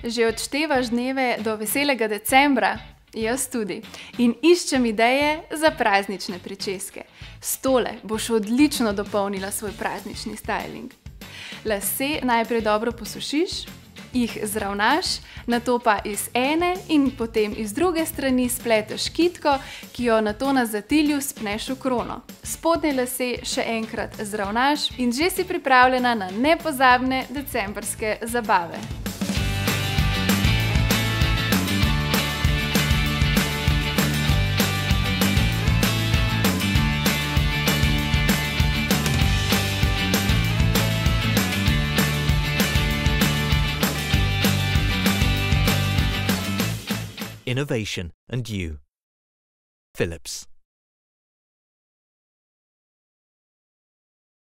Že odštevaš dneve do veselega decembra? Jaz tudi. In iščem ideje za praznične pričeske. S tole boš odlično dopolnila svoj praznični styling. Lase najprej dobro posušiš, jih zravnaš, nato pa iz ene in potem iz druge strani spleteš kitko, ki jo nato na zatilju spneš v krono. Spodnje lase še enkrat zravnaš in že si pripravljena na nepozabne decembrske zabave. Innovation and you. Philips.